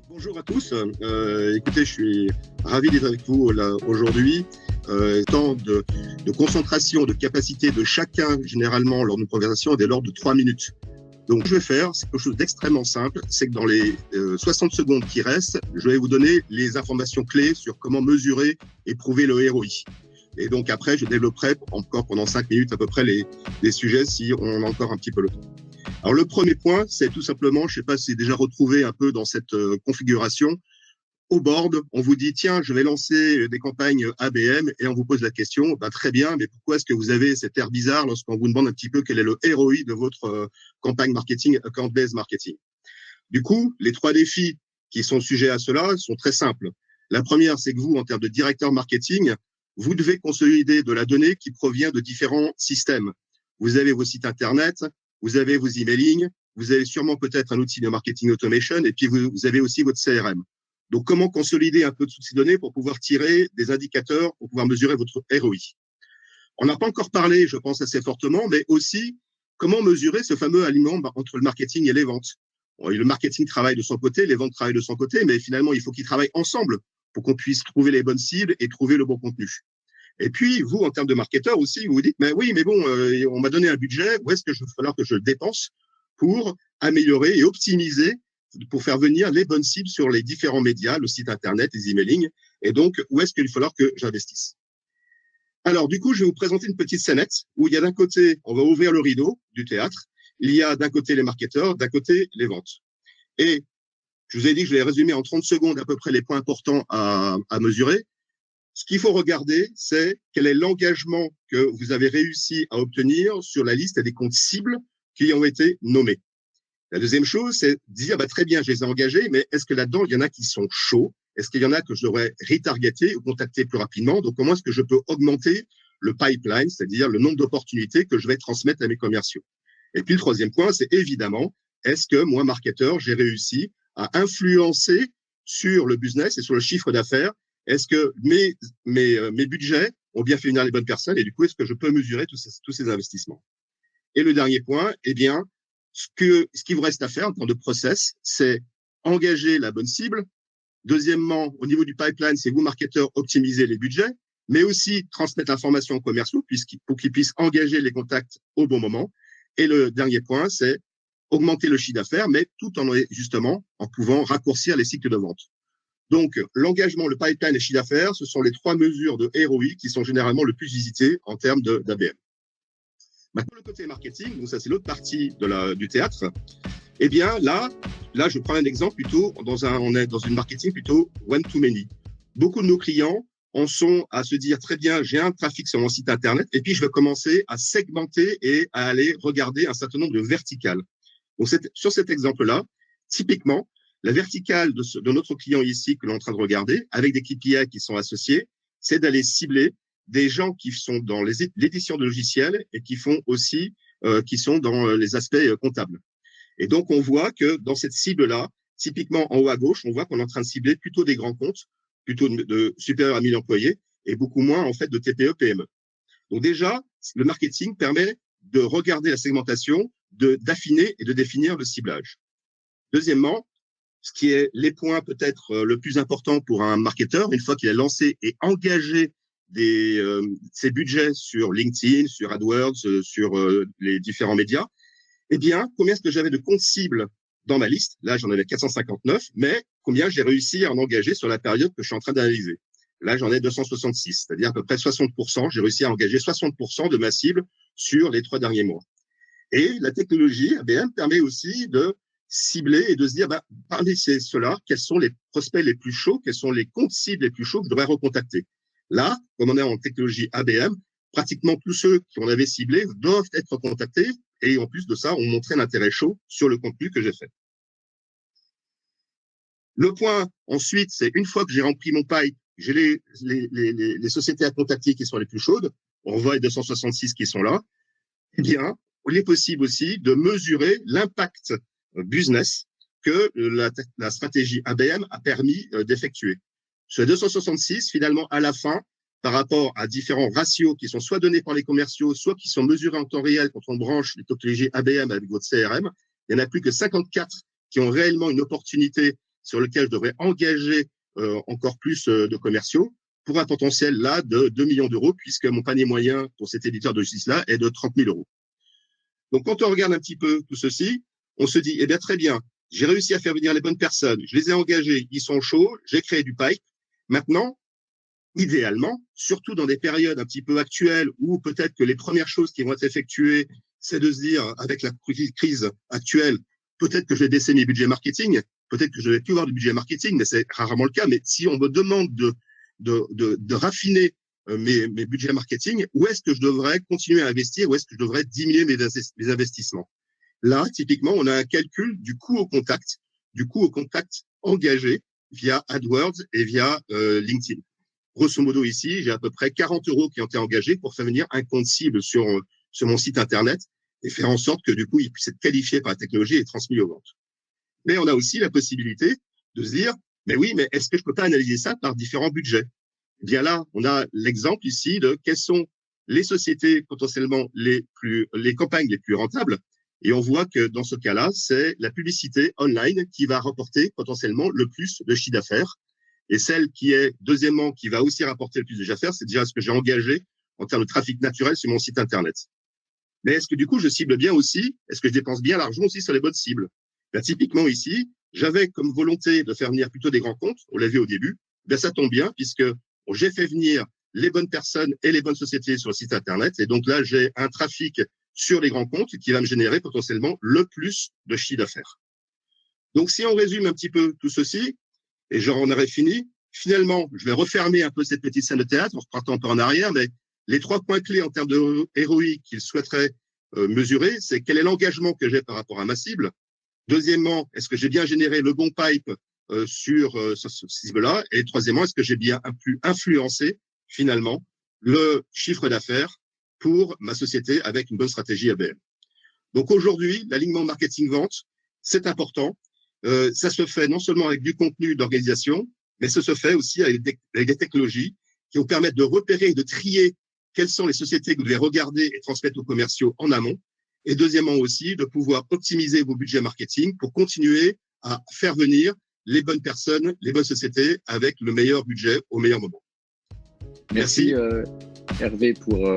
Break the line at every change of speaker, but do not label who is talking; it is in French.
Bonjour à tous. Écoutez, je suis ravi d'être avec vous là aujourd'hui. Temps de concentration, de capacité de chacun, généralement, lors d'une conversation, est de l'ordre de 3 minutes. Donc, ce que je vais faire, c'est quelque chose d'extrêmement simple. C'est que dans les 60 secondes qui restent, je vais vous donner les informations clés sur comment mesurer et prouver le ROI. Et donc, après, je développerai encore pendant 5 minutes à peu près les sujets si on a encore un petit peu le temps. Alors, le premier point, c'est tout simplement, je ne sais pas si c'est déjà retrouvé un peu dans cette configuration, au board, on vous dit, tiens, je vais lancer des campagnes ABM et on vous pose la question, ben, très bien, mais pourquoi est-ce que vous avez cet air bizarre lorsqu'on vous demande un petit peu quel est le ROI de votre campagne marketing, account-based marketing? Du coup, les 3 défis qui sont sujets à cela sont très simples. La première, c'est que vous, en termes de directeur marketing, vous devez consolider de la donnée qui provient de différents systèmes. Vous avez vos sites Internet, vous avez vos emailing, vous avez sûrement peut-être un outil de marketing automation et puis vous avez aussi votre CRM. Donc, comment consolider un peu toutes ces données pour pouvoir tirer des indicateurs, pour pouvoir mesurer votre ROI? On n'a pas encore parlé, je pense, assez fortement, mais aussi comment mesurer ce fameux aliment entre le marketing et les ventes. Bon, le marketing travaille de son côté, les ventes travaillent de son côté, mais finalement, il faut qu'ils travaillent ensemble pour qu'on puisse trouver les bonnes cibles et trouver le bon contenu. Et puis, vous, en termes de marketeur aussi, vous vous dites, mais oui, mais bon, on m'a donné un budget, où est-ce que je va falloir que je le dépense pour améliorer et optimiser, pour faire venir les bonnes cibles sur les différents médias, le site Internet, les emailing, et donc, où est-ce qu'il va falloir que j'investisse? Alors, du coup, je vais vous présenter une petite scénette où il y a d'un côté, on va ouvrir le rideau du théâtre, il y a d'un côté les marketeurs, d'un côté les ventes. Et je vous ai dit que je vais résumer en 30 secondes à peu près les points importants à mesurer. Ce qu'il faut regarder, c'est quel est l'engagement que vous avez réussi à obtenir sur la liste des comptes cibles qui ont été nommés. La deuxième chose, c'est dire, bah, très bien, je les ai engagés, mais est-ce que là-dedans, il y en a qui sont chauds? Est-ce qu'il y en a que je devrais retargeter ou contacter plus rapidement? Donc, comment est-ce que je peux augmenter le pipeline, c'est-à-dire le nombre d'opportunités que je vais transmettre à mes commerciaux? Et puis, le troisième point, c'est évidemment, est-ce que moi, marketeur, j'ai réussi à influencer sur le business et sur le chiffre d'affaires? Est-ce que mes budgets ont bien fait venir les bonnes personnes? Et du coup, est-ce que je peux mesurer tous ces investissements? Et le dernier point, eh bien, ce qui vous reste à faire en termes de process, c'est engager la bonne cible. Deuxièmement, au niveau du pipeline, c'est vous, marketeurs, optimiser les budgets, mais aussi transmettre l'information aux commerciaux pour qu'ils puissent engager les contacts au bon moment. Et le dernier point, c'est augmenter le chiffre d'affaires, mais tout en justement en pouvant raccourcir les cycles de vente. Donc, l'engagement, le pipeline et le chiffre d'affaires, ce sont les 3 mesures de ROI qui sont généralement le plus visitées en termes d'ABM. Maintenant, le côté marketing, donc ça c'est l'autre partie du théâtre. Eh bien, là, je prends un exemple plutôt on est dans une marketing plutôt one to many. Beaucoup de nos clients en sont à se dire très bien, j'ai un trafic sur mon site internet et puis je vais commencer à segmenter et à aller regarder un certain nombre de verticales. Donc, sur cet exemple-là, typiquement, la verticale de notre client ici que l'on est en train de regarder, avec des KPI qui sont associés, c'est d'aller cibler des gens qui sont dans l'édition de logiciels et qui font aussi, qui sont dans les aspects comptables. Et donc, on voit que dans cette cible-là, typiquement en haut à gauche, on voit qu'on est en train de cibler plutôt des grands comptes, plutôt de supérieurs à 1000 employés et beaucoup moins, en fait, de TPE, PME. Donc déjà, le marketing permet de regarder la segmentation, d'affiner et de définir le ciblage. Deuxièmement, ce qui est les points peut-être le plus important pour un marketeur, une fois qu'il a lancé et engagé ses budgets sur LinkedIn, sur AdWords, sur les différents médias, eh bien, combien est-ce que j'avais de comptes cibles dans ma liste? Là, j'en avais 459, mais combien j'ai réussi à en engager sur la période que je suis en train d'analyser? Là, j'en ai 266, c'est-à-dire à peu près 60%. J'ai réussi à engager 60% de ma cible sur les 3 derniers mois. Et la technologie ABM permet aussi de cibler et de se dire, parmi ceux-là, quels sont les prospects les plus chauds, quels sont les comptes cibles les plus chauds que je devrais recontacter. Là, comme on est en technologie ABM, pratiquement tous ceux qui on avait ciblés doivent être contactés et en plus de ça, on montrait l'intérêt chaud sur le contenu que j'ai fait. Le point ensuite, c'est une fois que j'ai rempli mon pipe, j'ai les sociétés à contacter qui sont les plus chaudes, on voit les 266 qui sont là, eh bien, il est possible aussi de mesurer l'impact business que la stratégie ABM a permis d'effectuer. Sur les 266, finalement, à la fin, par rapport à différents ratios qui sont soit donnés par les commerciaux, soit qui sont mesurés en temps réel quand on branche les technologies ABM avec votre CRM, il n'y en a plus que 54 qui ont réellement une opportunité sur lequel je devrais engager encore plus de commerciaux pour un potentiel là de 2 millions d'euros, puisque mon panier moyen pour cet éditeur de logiciels-là est de 30 000 euros. Donc, quand on regarde un petit peu tout ceci, on se dit, eh bien, très bien, j'ai réussi à faire venir les bonnes personnes, je les ai engagés, ils sont chauds, j'ai créé du pipe. Maintenant, idéalement, surtout dans des périodes un petit peu actuelles où peut-être que les premières choses qui vont être effectuées, c'est de se dire, avec la crise actuelle, peut-être que je vais baisser mes budgets marketing, peut-être que je vais plus avoir de budget marketing, mais c'est rarement le cas. Mais si on me demande de raffiner mes budgets marketing, où est-ce que je devrais continuer à investir, où est-ce que je devrais diminuer mes investissements? Là, typiquement, on a un calcul du coût au contact engagé via AdWords et via LinkedIn. Grosso modo, ici, j'ai à peu près 40 euros qui ont été engagés pour faire venir un compte cible sur mon site Internet et faire en sorte que, du coup, il puisse être qualifié par la technologie et transmis aux ventes. Mais on a aussi la possibilité de se dire, mais oui, mais est-ce que je peux pas analyser ça par différents budgets? Eh bien là, on a l'exemple ici de quelles sont les sociétés potentiellement les campagnes les plus rentables. Et on voit que dans ce cas-là, c'est la publicité online qui va rapporter potentiellement le plus de chiffre d'affaires. Et celle qui est, deuxièmement, qui va aussi rapporter le plus de chiffre d'affaires, c'est déjà ce que j'ai engagé en termes de trafic naturel sur mon site Internet. Mais est-ce que du coup, je cible bien aussi, est-ce que je dépense bien l'argent aussi sur les bonnes cibles? Bien, typiquement ici, j'avais comme volonté de faire venir plutôt des grands comptes, on l'a vu au début. Bien, ça tombe bien puisque j'ai fait venir les bonnes personnes et les bonnes sociétés sur le site Internet. Et donc là, j'ai un trafic sur les grands comptes qui va me générer potentiellement le plus de chiffre d'affaires. Donc, si on résume un petit peu tout ceci, et j'en aurais fini, finalement, je vais refermer un peu cette petite scène de théâtre en repartant un peu en arrière, mais les 3 points clés en termes de ROI qu'il souhaiterait mesurer, c'est quel est l'engagement que j'ai par rapport à ma cible. Deuxièmement, est-ce que j'ai bien généré le bon pipe sur ce cible-là? Et troisièmement, est-ce que j'ai bien pu influencer finalement le chiffre d'affaires pour ma société avec une bonne stratégie ABM? Donc aujourd'hui, l'alignement marketing-vente, c'est important. Ça se fait non seulement avec du contenu d'organisation, mais ça se fait aussi avec des technologies qui vous permettent de repérer et de trier quelles sont les sociétés que vous devez regarder et transmettre aux commerciaux en amont. Et deuxièmement aussi, de pouvoir optimiser vos budgets marketing pour continuer à faire venir les bonnes personnes, les bonnes sociétés avec le meilleur budget au meilleur moment.
Merci Hervé pour